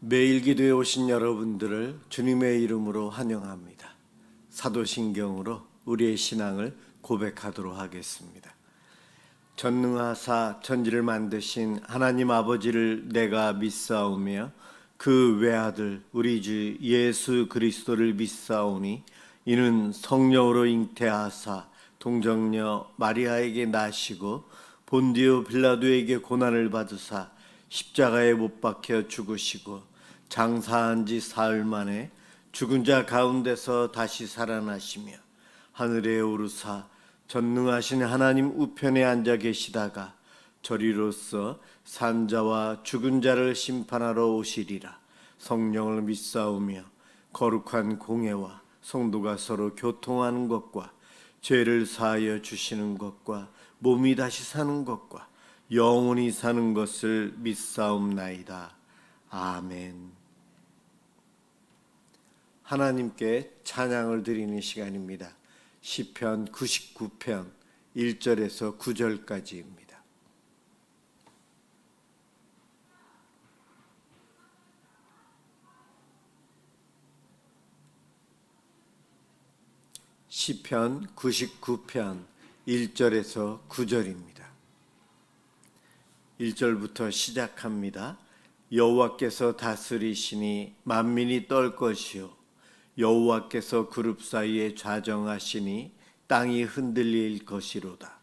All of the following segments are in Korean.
매일 기도에 오신 여러분들을 주님의 이름으로 환영합니다. 사도신경으로 우리의 신앙을 고백하도록 하겠습니다. 전능하사 천지를 만드신 하나님 아버지를 내가 믿사오며 그 외아들 우리 주 예수 그리스도를 믿사오니 이는 성령으로 잉태하사 동정녀 마리아에게 나시고 본디오 빌라도에게 고난을 받으사 십자가에 못 박혀 죽으시고 장사한 지 사흘 만에 죽은 자 가운데서 다시 살아나시며 하늘에 오르사 전능하신 하나님 우편에 앉아 계시다가 저리로서 산자와 죽은 자를 심판하러 오시리라. 성령을 믿사오며 거룩한 공예와 성도가 서로 교통하는 것과 죄를 사하여 주시는 것과 몸이 다시 사는 것과 영원히 사는 것을 믿사옵나이다. 아멘. 하나님께 찬양을 드리는 시간입니다. 시편 99편 1절에서 9절까지입니다. 시편 99편 1절에서 9절입니다. 1절부터 시작합니다. 여호와께서 다스리시니 만민이 떨 것이요 여호와께서 그룹 사이에 좌정하시니 땅이 흔들릴 것이로다.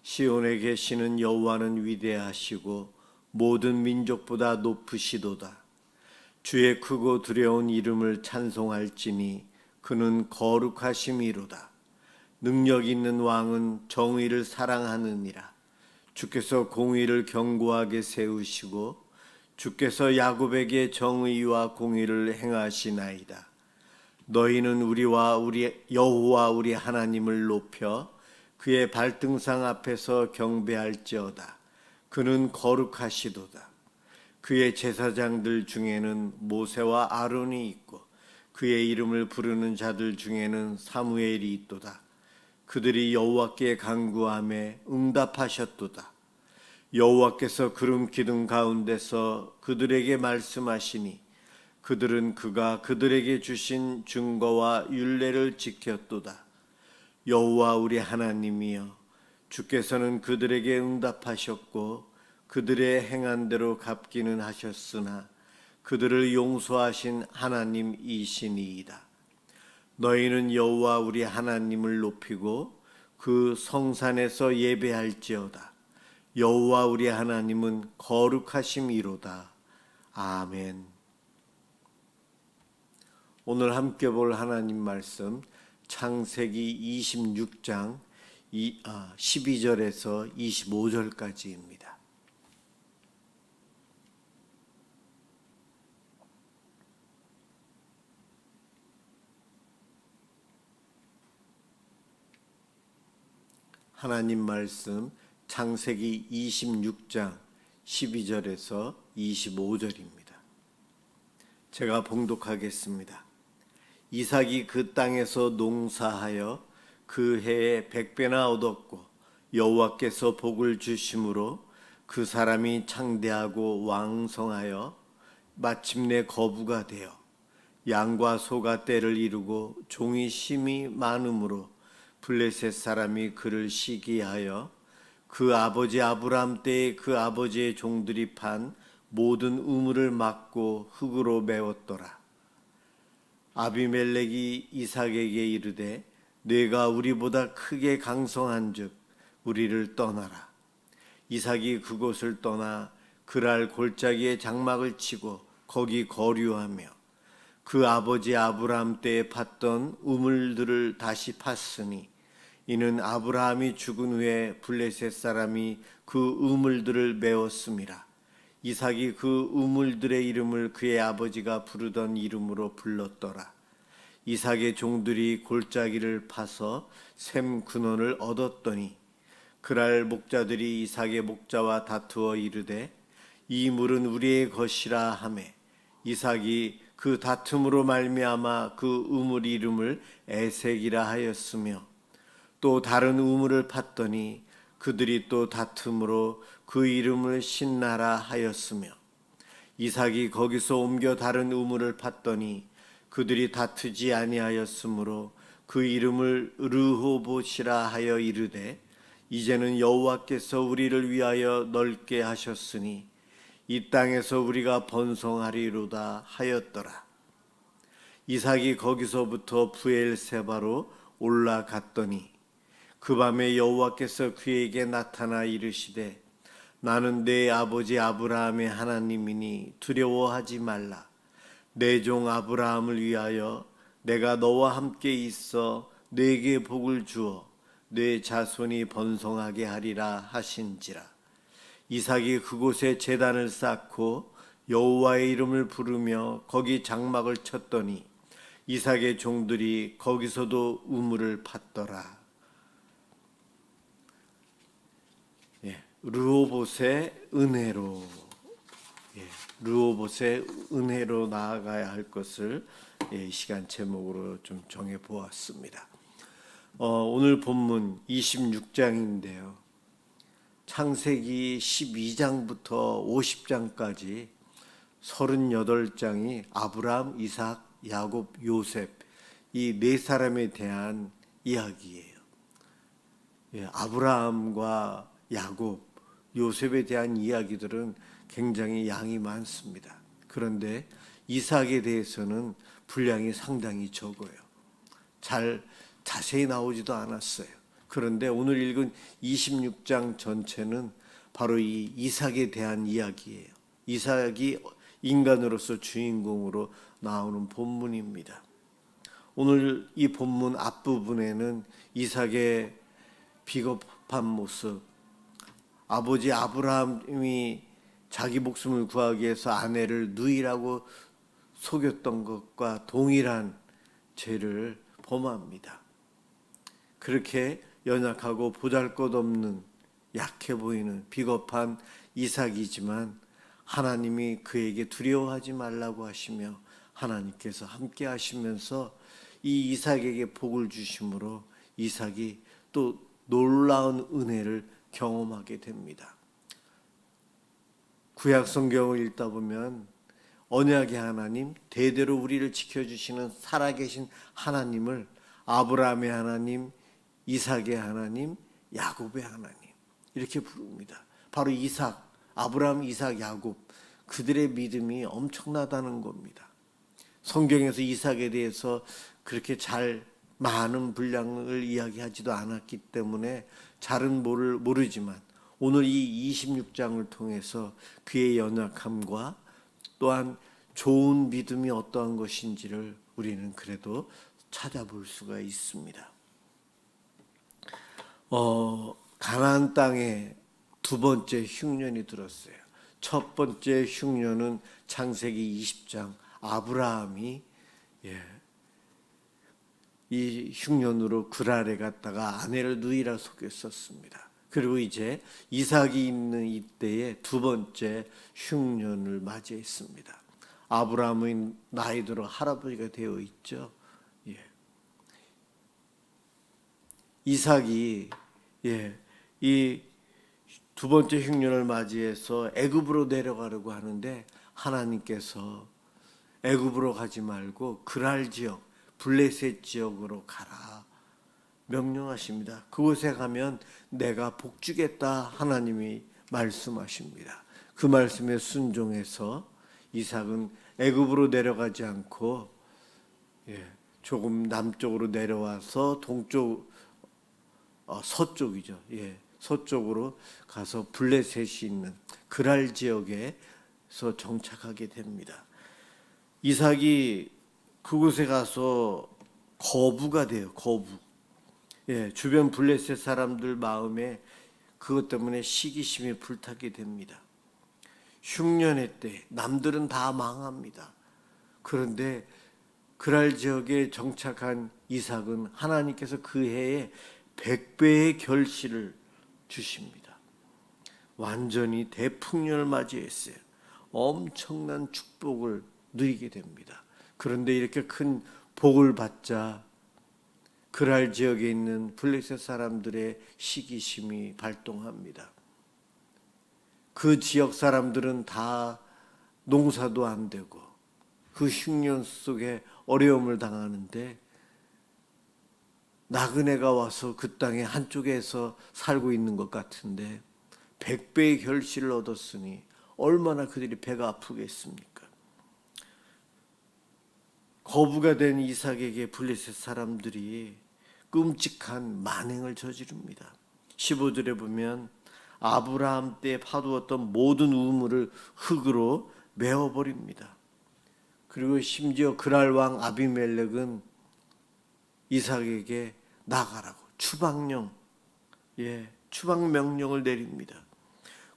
시온에 계시는 여호와는 위대하시고 모든 민족보다 높으시도다. 주의 크고 두려운 이름을 찬송할지니 그는 거룩하심이로다. 능력 있는 왕은 정의를 사랑하느니라. 주께서 공의를 견고하게 세우시고 주께서 야곱에게 정의와 공의를 행하시나이다. 너희는 우리와 우리 여호와 우리 하나님을 높여 그의 발등상 앞에서 경배할지어다. 그는 거룩하시도다. 그의 제사장들 중에는 모세와 아론이 있고 그의 이름을 부르는 자들 중에는 사무엘이 있도다. 그들이 여호와께 간구하매 응답하셨도다. 여호와께서 구름 기둥 가운데서 그들에게 말씀하시니 그들은 그가 그들에게 주신 증거와 율례를 지켰도다. 여호와 우리 하나님이여, 주께서는 그들에게 응답하셨고 그들의 행한 대로 갚기는 하셨으나 그들을 용서하신 하나님이시니이다. 너희는 여호와 우리 하나님을 높이고 그 성산에서 예배할지어다. 여호와 우리 하나님은 거룩하심이로다. 아멘. 오늘 함께 볼 하나님 말씀 창세기 26장 12절에서 25절까지입니다. 하나님 말씀 창세기 26장 12절에서 25절입니다. 제가 봉독하겠습니다. 이삭이 그 땅에서 농사하여 그 해에 100배나 얻었고 여호와께서 복을 주심으로 그 사람이 창대하고 왕성하여 마침내 거부가 되어 양과 소가 떼를 이루고 종이 심이 많음으로 블레셋 사람이 그를 시기하여 그 아버지 아브람 때에 그 아버지의 종들이 판 모든 우물을 막고 흙으로 메웠더라. 아비멜렉이 이삭에게 이르되 네가 우리보다 크게 강성한즉 우리를 떠나라. 이삭이 그곳을 떠나 그랄 골짜기에 장막을 치고 거기 거류하며 그 아버지 아브라함 때에 팠던 우물들을 다시 팠으니 이는 아브라함이 죽은 후에 블레셋 사람이 그 우물들을 메웠음이라. 이삭이 그 우물들의 이름을 그의 아버지가 부르던 이름으로 불렀더라. 이삭의 종들이 골짜기를 파서 샘 근원을 얻었더니 그랄 목자들이 이삭의 목자와 다투어 이르되 이 물은 우리의 것이라 하매 이삭이 그 다툼으로 말미암아 그 우물 이름을 에색이라 하였으며 또 다른 우물을 팠더니 그들이 또 다툼으로 그 이름을 신나라 하였으며 이삭이 거기서 옮겨 다른 우물을 팠더니 그들이 다투지 아니하였으므로 그 이름을 르호봇이라 하여 이르되 이제는 여호와께서 우리를 위하여 넓게 하셨으니 이 땅에서 우리가 번성하리로다 하였더라. 이삭이 거기서부터 브엘세바로 올라갔더니 그 밤에 여호와께서 그에게 나타나 이르시되 나는 내 아버지 아브라함의 하나님이니 두려워하지 말라. 내 종 아브라함을 위하여 내가 너와 함께 있어 네게 복을 주어 네 자손이 번성하게 하리라 하신지라. 이삭이 그곳에 제단을 쌓고 여호와의 이름을 부르며 거기 장막을 쳤더니 이삭의 종들이 거기서도 우물을 팠더라. 르호봇의 은혜로, 르호봇의 은혜로 나아가야 할 것을 시간 제목으로 좀 정해 보았습니다. 오늘 본문 26장인데요. 창세기 12장부터 50장까지 38장이 아브라함, 이삭, 야곱, 요셉 이 네 사람에 대한 이야기예요. 아브라함과 야곱, 요셉에 대한 이야기들은 굉장히 양이 많습니다. 그런데 이삭에 대해서는 분량이 상당히 적어요. 잘 자세히 나오지도 않았어요. 그런데 오늘 읽은 26장 전체는 바로 이 이삭에 대한 이야기예요. 이삭이 인간으로서 주인공으로 나오는 본문입니다. 오늘 이 본문 앞부분에는 이삭의 비겁한 모습, 아버지 아브라함이 자기 목숨을 구하기 위해서 아내를 누이라고 속였던 것과 동일한 죄를 범합니다. 그렇게 연약하고 보잘것없는 약해 보이는 비겁한 이삭이지만 하나님이 그에게 두려워하지 말라고 하시며 하나님께서 함께 하시면서 이 이삭에게 복을 주심으로 이삭이 또 놀라운 은혜를 경험하게 됩니다. 구약 성경을 읽다 보면 언약의 하나님, 대대로 우리를 지켜주시는 살아계신 하나님을 아브라함의 하나님, 이삭의 하나님, 야곱의 하나님 이렇게 부릅니다. 바로 이삭, 아브라함, 이삭, 야곱 그들의 믿음이 엄청나다는 겁니다. 성경에서 이삭에 대해서 그렇게 잘 많은 분량을 이야기하지도 않았기 때문에 잘은 모르지만 오늘 이 26장을 통해서 그의 연약함과 또한 좋은 믿음이 어떠한 것인지를 우리는 그래도 찾아볼 수가 있습니다. 가나안 땅에 두 번째 흉년이 들었어요. 첫 번째 흉년은 창세기 20장 아브라함이 이 흉년으로 그랄에 갔다가 아내를 누이라 속였었습니다. 그리고 이제 이삭이 있는 이때에 두 번째 흉년을 맞이했습니다. 아브라함은 나이 들어 할아버지가 되어 있죠. 이삭이 이 두 번째 흉년을 맞이해서 애굽으로 내려가려고 하는데 하나님께서 애굽으로 가지 말고 그랄 지역, 블레셋 지역으로 가라 명령하십니다. 그곳에 가면 내가 복 주겠다 하나님이 말씀하십니다. 그 말씀에 순종해서 이삭은 애굽으로 내려가지 않고 조금 남쪽으로 내려와서 서쪽이죠. 서쪽으로 가서 블레셋이 있는 그랄 지역에서 정착하게 됩니다. 이삭이 그곳에 가서 거부가 돼요. 거부. 주변 블레셋 사람들 마음에 그것 때문에 시기심이 불타게 됩니다. 흉년의 때 남들은 다 망합니다. 그런데 그랄 지역에 정착한 이삭은 하나님께서 그 해에 100배의 결실을 주십니다. 완전히 대풍년을 맞이했어요. 엄청난 축복을 누리게 됩니다. 그런데 이렇게 큰 복을 받자 그랄 지역에 있는 블레셋 사람들의 시기심이 발동합니다. 그 지역 사람들은 다 농사도 안 되고 그 흉년 속에 어려움을 당하는데 나그네가 와서 그 땅의 한쪽에서 살고 있는 것 같은데 100배의 결실을 얻었으니 얼마나 그들이 배가 아프겠습니까? 거부가 된 이삭에게 블레셋 사람들이 끔찍한 만행을 저지릅니다. 15절에 보면 아브라함 때 파두었던 모든 우물을 흙으로 메워버립니다. 그리고 심지어 그랄 왕 아비멜렉은 이삭에게 나가라고 추방령, 추방 명령을 내립니다.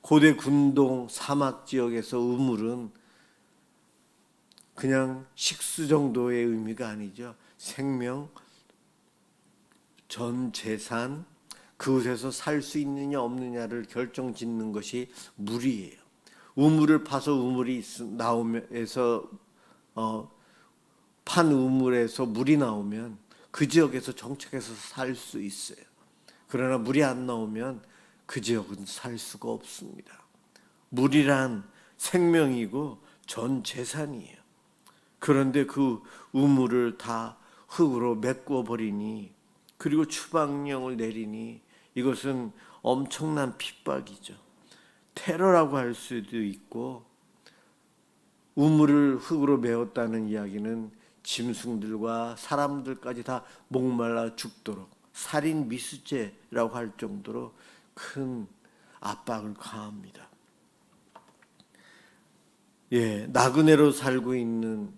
고대 군동 사막 지역에서 우물은 그냥 식수 정도의 의미가 아니죠. 생명, 전 재산, 그곳에서 살 수 있느냐 없느냐를 결정짓는 것이 물이에요. 우물을 파서 우물이 나오면서 판 우물에서 물이 나오면 그 지역에서 정착해서 살 수 있어요. 그러나 물이 안 나오면 그 지역은 살 수가 없습니다. 물이란 생명이고 전 재산이에요. 그런데 그 우물을 다 흙으로 메꾸어 버리니, 그리고 추방령을 내리니 이것은 엄청난 핍박이죠. 테러라고 할 수도 있고, 우물을 흙으로 메웠다는 이야기는 짐승들과 사람들까지 다 목말라 죽도록 살인 미수죄라고 할 정도로 큰 압박을 가합니다. 나그네로 살고 있는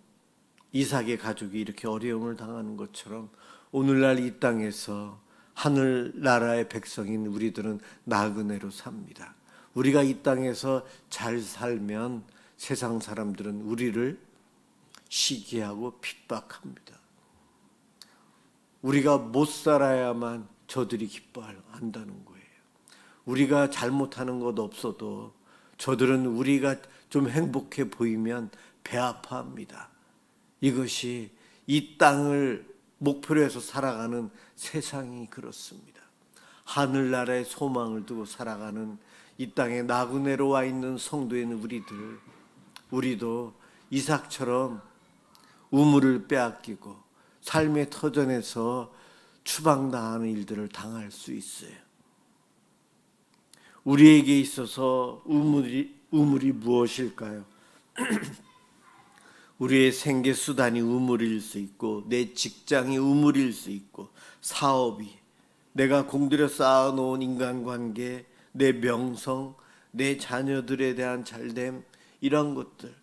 이삭의 가족이 이렇게 어려움을 당하는 것처럼 오늘날 이 땅에서 하늘나라의 백성인 우리들은 나그네로 삽니다. 우리가 이 땅에서 잘 살면 세상 사람들은 우리를 시기하고 핍박합니다. 우리가 못 살아야만 저들이 기뻐한다는 거예요. 우리가 잘못하는 것 없어도 저들은 우리가 좀 행복해 보이면 배 아파합니다. 이것이 이 땅을 목표로 해서 살아가는 세상이 그렇습니다. 하늘나라의 소망을 두고 살아가는 이 땅에 나그네로 와 있는 성도인 우리도 이삭처럼 우물을 빼앗기고 삶의 터전에서 추방당하는 일들을 당할 수 있어요. 우리에게 있어서 우물이 무엇일까요? 우리의 생계 수단이 우물일 수 있고, 내 직장이 우물일 수 있고, 사업이, 내가 공들여 쌓아놓은 인간관계, 내 명성, 내 자녀들에 대한 잘됨, 이런 것들,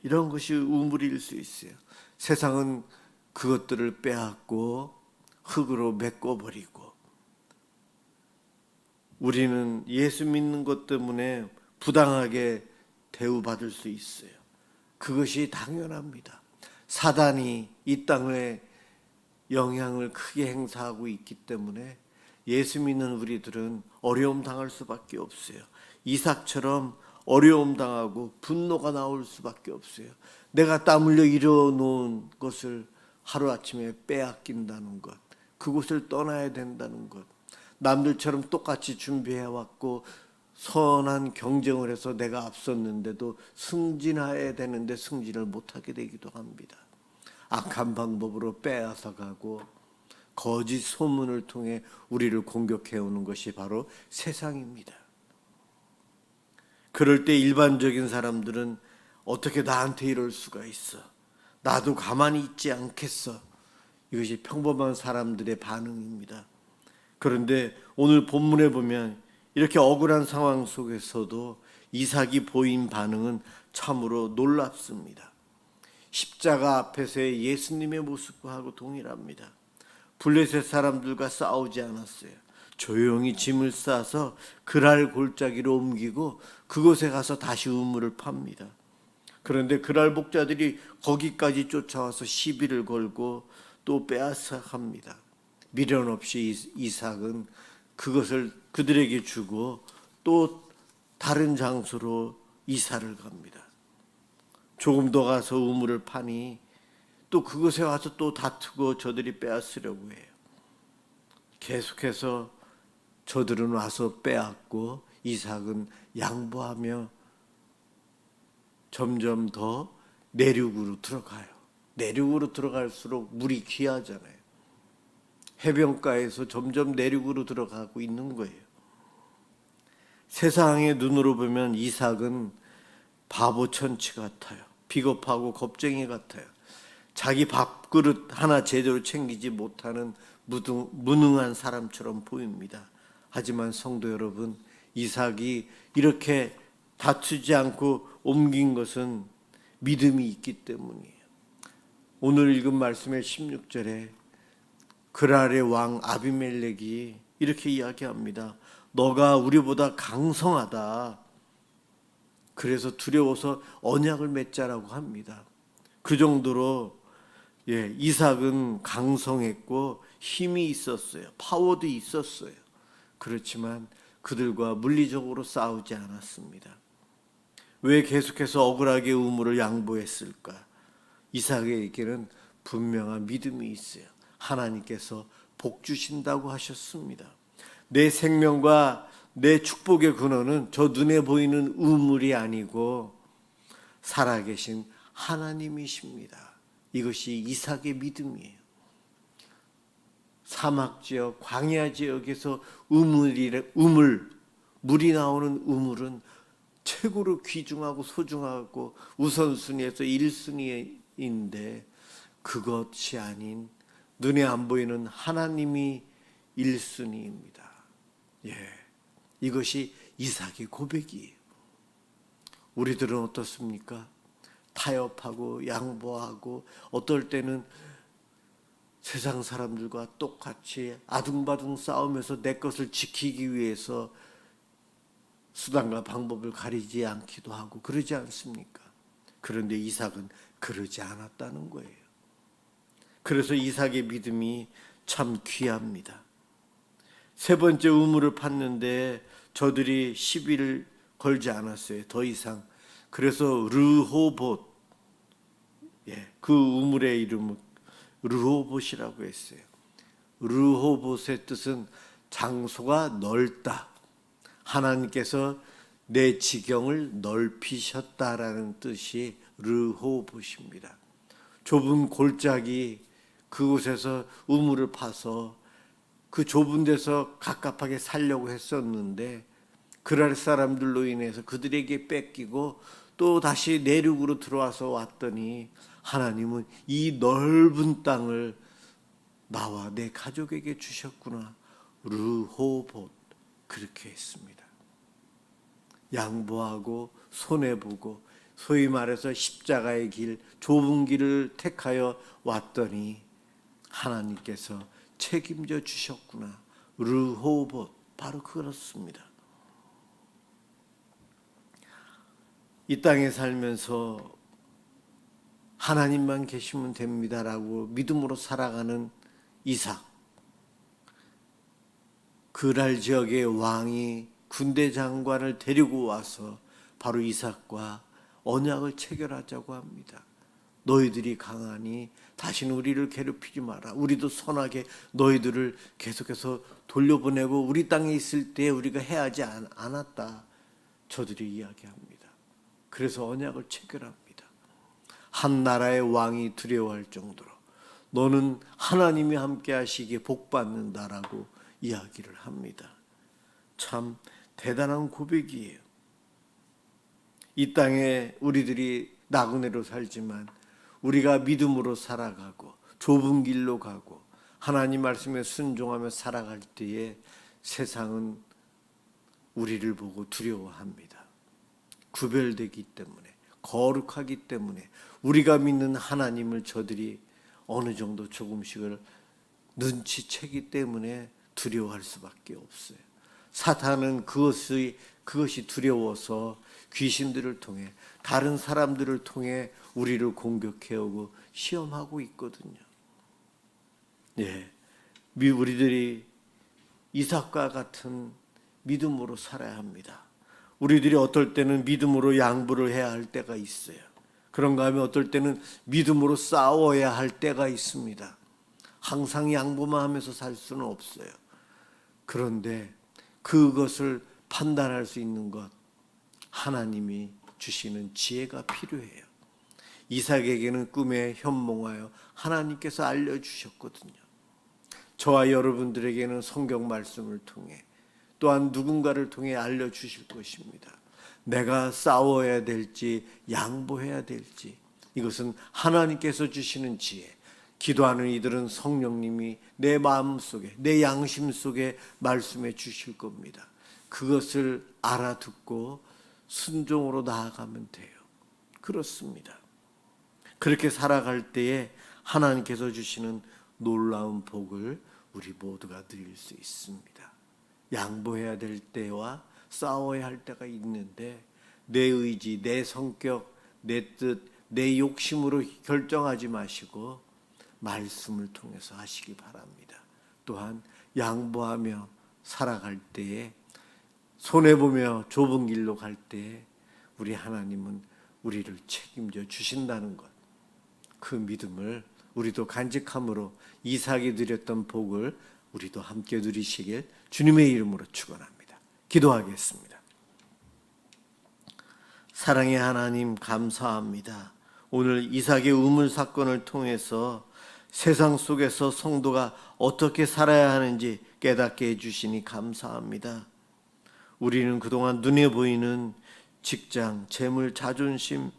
이런 것이 우물일 수 있어요. 세상은 그것들을 빼앗고 흙으로 메꿔버리고, 우리는 예수 믿는 것 때문에 부당하게 대우받을 수 있어요. 그것이 당연합니다. 사단이 이 땅에 영향을 크게 행사하고 있기 때문에 예수 믿는 우리들은 어려움 당할 수밖에 없어요. 이삭처럼 어려움 당하고 분노가 나올 수밖에 없어요. 내가 땀 흘려 이뤄놓은 것을 하루아침에 빼앗긴다는 것, 그곳을 떠나야 된다는 것, 남들처럼 똑같이 준비해왔고 선한 경쟁을 해서 내가 앞섰는데도 승진해야 되는데 승진을 못하게 되기도 합니다. 악한 방법으로 빼앗아가고 거짓 소문을 통해 우리를 공격해오는 것이 바로 세상입니다. 그럴 때 일반적인 사람들은 어떻게 나한테 이럴 수가 있어? 나도 가만히 있지 않겠어. 이것이 평범한 사람들의 반응입니다. 그런데 오늘 본문에 보면 이렇게 억울한 상황 속에서도 이삭이 보인 반응은 참으로 놀랍습니다. 십자가 앞에서의 예수님의 모습과하고 동일합니다. 블레셋 사람들과 싸우지 않았어요. 조용히 짐을 싸서 그랄 골짜기로 옮기고 그곳에 가서 다시 우물을 팝니다. 그런데 그랄 목자들이 거기까지 쫓아와서 시비를 걸고 또 빼앗아갑니다. 미련 없이 이삭은 그것을 그들에게 주고 또 다른 장소로 이사를 갑니다. 조금 더 가서 우물을 파니 또 그곳에 와서 또 다투고 저들이 빼앗으려고 해요. 계속해서 저들은 와서 빼앗고 이삭은 양보하며 점점 더 내륙으로 들어가요. 내륙으로 들어갈수록 물이 귀하잖아요. 해변가에서 점점 내륙으로 들어가고 있는 거예요. 세상의 눈으로 보면 이삭은 바보천치 같아요. 비겁하고 겁쟁이 같아요. 자기 밥그릇 하나 제대로 챙기지 못하는 무능한 사람처럼 보입니다. 하지만 성도 여러분, 이삭이 이렇게 다투지 않고 옮긴 것은 믿음이 있기 때문이에요. 오늘 읽은 말씀의 16절에 그랄의 왕 아비멜렉이 이렇게 이야기합니다. 너가 우리보다 강성하다. 그래서 두려워서 언약을 맺자라고 합니다. 그 정도로 이삭은 강성했고 힘이 있었어요. 파워도 있었어요. 그렇지만 그들과 물리적으로 싸우지 않았습니다. 왜 계속해서 억울하게 우물을 양보했을까? 이삭에게는 분명한 믿음이 있어요. 하나님께서 복 주신다고 하셨습니다. 내 생명과 내 축복의 근원은 저 눈에 보이는 우물이 아니고 살아계신 하나님이십니다. 이것이 이삭의 믿음이에요. 사막 지역, 광야 지역에서 물이 나오는 우물은 최고로 귀중하고 소중하고 우선순위에서 1순위인데 그것이 아닌 눈에 안 보이는 하나님이 1순위입니다. 이것이 이삭의 고백이에요. 우리들은 어떻습니까? 타협하고 양보하고 어떨 때는 세상 사람들과 똑같이 아둥바둥 싸우면서 내 것을 지키기 위해서 수단과 방법을 가리지 않기도 하고 그러지 않습니까? 그런데 이삭은 그러지 않았다는 거예요. 그래서 이삭의 믿음이 참 귀합니다. 세 번째 우물을 팠는데 저들이 시비를 걸지 않았어요. 더 이상. 그래서 르호봇, 그 우물의 이름은 르호봇이라고 했어요. 르호봇의 뜻은 장소가 넓다. 하나님께서 내 지경을 넓히셨다라는 뜻이 르호봇입니다. 좁은 골짜기 그곳에서 우물을 파서 그 좁은 데서 갑갑하게 살려고 했었는데 그랄 사람들로 인해서 그들에게 뺏기고 또 다시 내륙으로 들어와서 왔더니 하나님은 이 넓은 땅을 나와 내 가족에게 주셨구나. 르호봇 그렇게 했습니다. 양보하고 손해보고 소위 말해서 십자가의 길, 좁은 길을 택하여 왔더니 하나님께서 책임져 주셨구나. 르호봇 바로 그렇습니다. 이 땅에 살면서 하나님만 계시면 됩니다라고 믿음으로 살아가는 이삭. 그랄 지역의 왕이 군대 장관을 데리고 와서 바로 이삭과 언약을 체결하자고 합니다. 너희들이 강하니 다시는 우리를 괴롭히지 마라. 우리도 선하게 너희들을 계속해서 돌려보내고 우리 땅에 있을 때 우리가 해하지 않았다. 저들이 이야기합니다. 그래서 언약을 체결합니다. 한 나라의 왕이 두려워할 정도로 너는 하나님이 함께 하시기에 복 받는다라고 이야기를 합니다. 참 대단한 고백이에요. 이 땅에 우리들이 나그네로 살지만 우리가 믿음으로 살아가고 좁은 길로 가고 하나님 말씀에 순종하며 살아갈 때에 세상은 우리를 보고 두려워합니다. 구별되기 때문에, 거룩하기 때문에 우리가 믿는 하나님을 저들이 어느 정도 조금씩을 눈치채기 때문에 두려워할 수밖에 없어요. 사탄은 그것이 두려워서 귀신들을 통해 다른 사람들을 통해 우리를 공격해오고 시험하고 있거든요. 우리들이 이삭과 같은 믿음으로 살아야 합니다. 우리들이 어떨 때는 믿음으로 양보를 해야 할 때가 있어요. 그런가 하면 어떨 때는 믿음으로 싸워야 할 때가 있습니다. 항상 양보만 하면서 살 수는 없어요. 그런데 그것을 판단할 수 있는 것 하나님이 주시는 지혜가 필요해요. 이삭에게는 꿈에 현몽하여 하나님께서 알려주셨거든요. 저와 여러분들에게는 성경 말씀을 통해 또한 누군가를 통해 알려주실 것입니다. 내가 싸워야 될지 양보해야 될지, 이것은 하나님께서 주시는 지혜. 기도하는 이들은 성령님이 내 마음속에, 내 양심 속에 말씀해 주실 겁니다. 그것을 알아듣고 순종으로 나아가면 돼요. 그렇습니다. 그렇게 살아갈 때에 하나님께서 주시는 놀라운 복을 우리 모두가 누릴 수 있습니다. 양보해야 될 때와 싸워야 할 때가 있는데 내 의지, 내 성격, 내 뜻, 내 욕심으로 결정하지 마시고 말씀을 통해서 하시기 바랍니다. 또한 양보하며 살아갈 때에, 손해보며 좁은 길로 갈 때에 우리 하나님은 우리를 책임져 주신다는 것, 그 믿음을 우리도 간직함으로 이삭이 누렸던 복을 우리도 함께 누리시길 주님의 이름으로 축원합니다. 기도하겠습니다. 사랑의 하나님, 감사합니다. 오늘 이삭의 우물 사건을 통해서 세상 속에서 성도가 어떻게 살아야 하는지 깨닫게 해주시니 감사합니다. 우리는 그동안 눈에 보이는 직장, 재물, 자존심,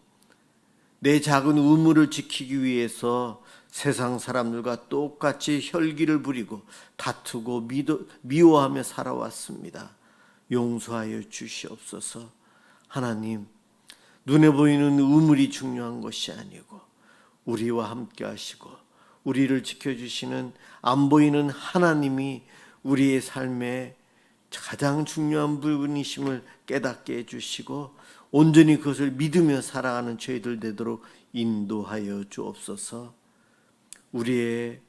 내 작은 우물을 지키기 위해서 세상 사람들과 똑같이 혈기를 부리고 다투고 미워하며 살아왔습니다. 용서하여 주시옵소서. 하나님, 눈에 보이는 우물이 중요한 것이 아니고 우리와 함께 하시고 우리를 지켜주시는 안 보이는 하나님이 우리의 삶에 가장 중요한 부분이심을 깨닫게 해주시고 온전히 그것을 믿으며 살아가는 저희들 되도록 인도하여 주옵소서. 우리의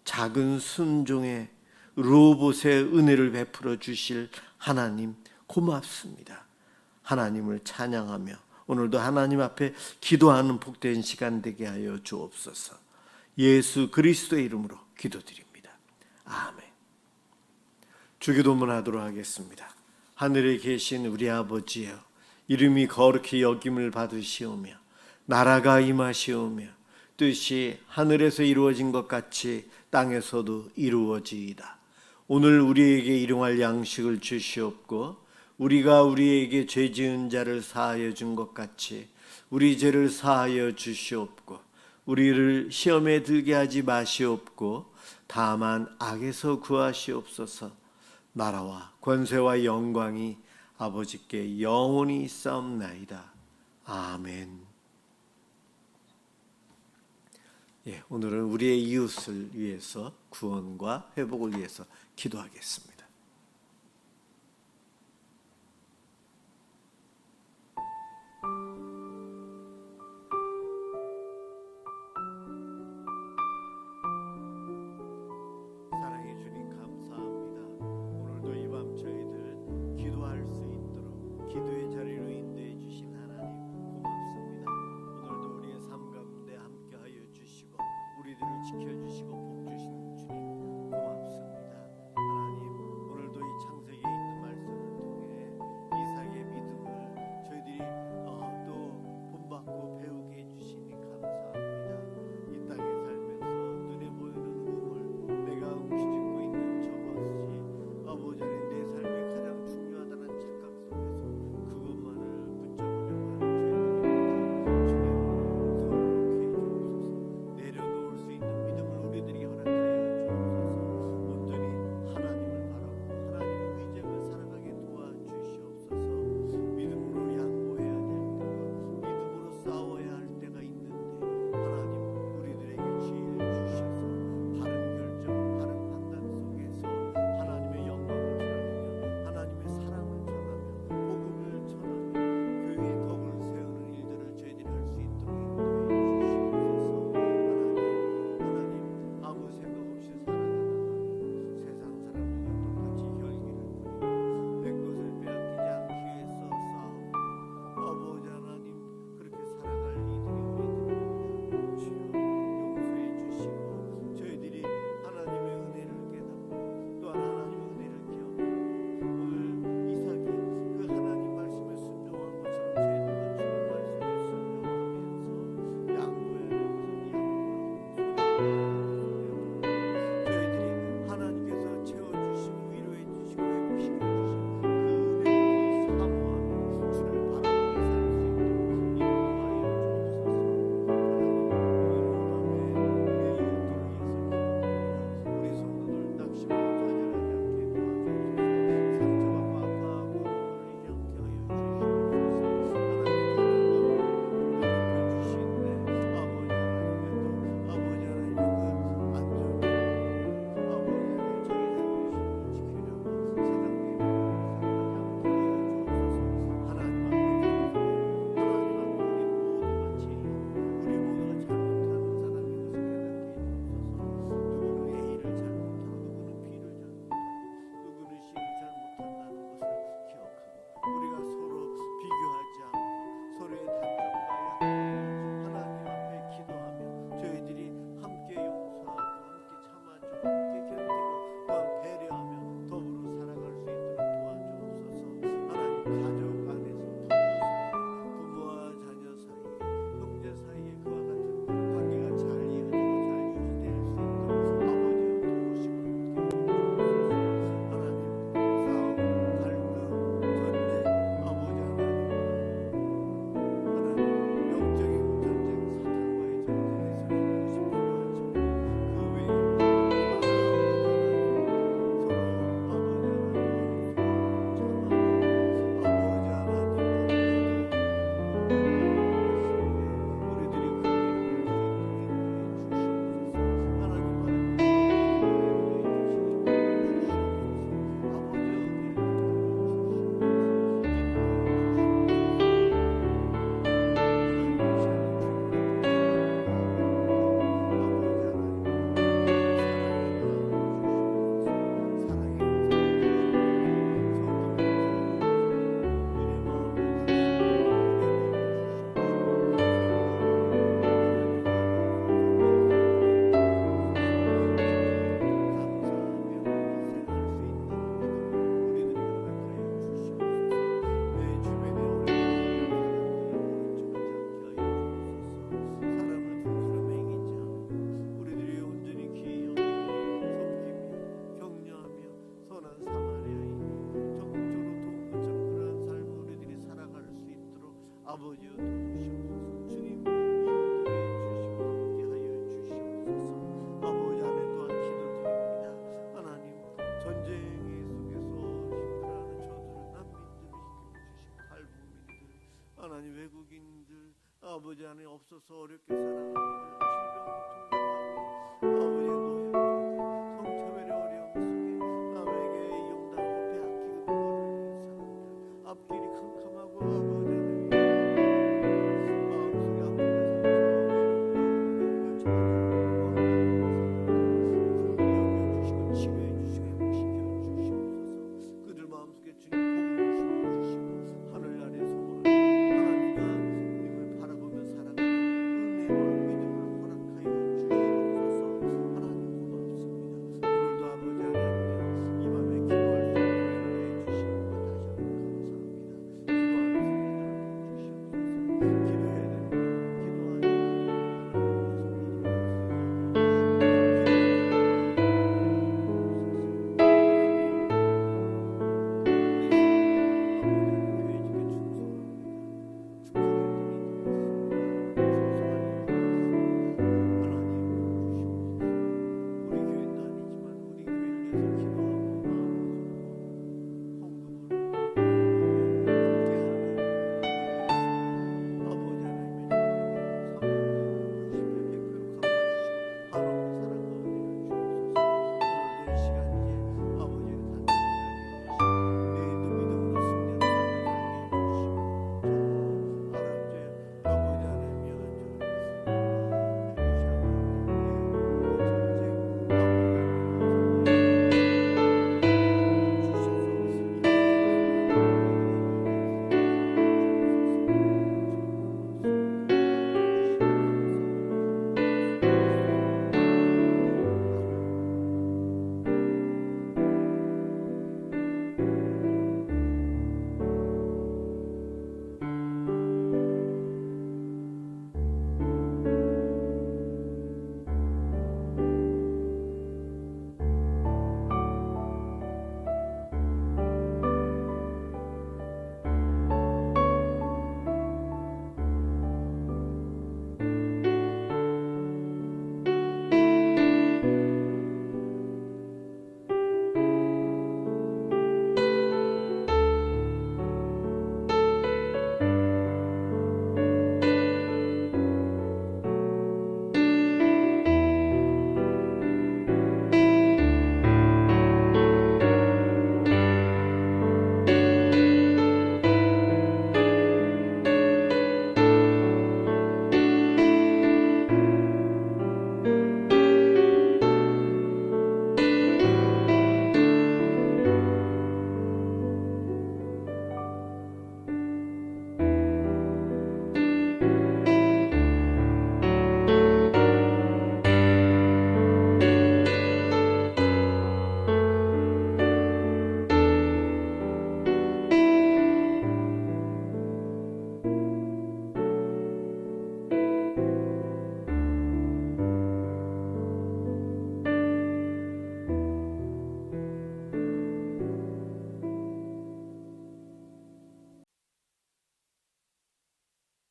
작은 순종에 로봇의 은혜를 베풀어 주실 하나님 고맙습니다. 하나님을 찬양하며 오늘도 하나님 앞에 기도하는 복된 시간 되게 하여 주옵소서. 예수 그리스도의 이름으로 기도드립니다. 아멘. 주기도문 하도록 하겠습니다. 하늘에 계신 우리 아버지여, 이름이 거룩히 여김을 받으시오며 나라가 임하시오며 뜻이 하늘에서 이루어진 것 같이 땅에서도 이루어지이다. 오늘 우리에게 일용할 양식을 주시옵고 우리가 우리에게 죄 지은 자를 사하여 준 것 같이 우리 죄를 사하여 주시옵고 우리를 시험에 들게 하지 마시옵고 다만 악에서 구하시옵소서. 나라와 권세와 영광이 아버지께 영원히 있사옵나이다. 아멘. 오늘은 우리의 이웃을 위해서 구원과 회복을 위해서 기도하겠습니다. 사랑해 주님 감사합니다. 오늘도 이 밤 저희들 기도할 수 있도록 기도의 자리로 인도해 주신 하나님 고맙습니다. 오늘도 우리의 삶 가운데 함께하여 주시고 우리들을 지켜주시고 복 주시는 주님 고맙습니다. 하나님 아버지여 도우시옵소서. 주님 인도해 주시고 함께하여 주시옵소서. 아버지 안에 또한 기도드립니다. 하나님 전쟁의 속에서 힘들어하는 저들을 난민들을 지켜주신 탈북민들 하나님 외국인들 아버지 안에 없어서 어렵게 살아가는 이들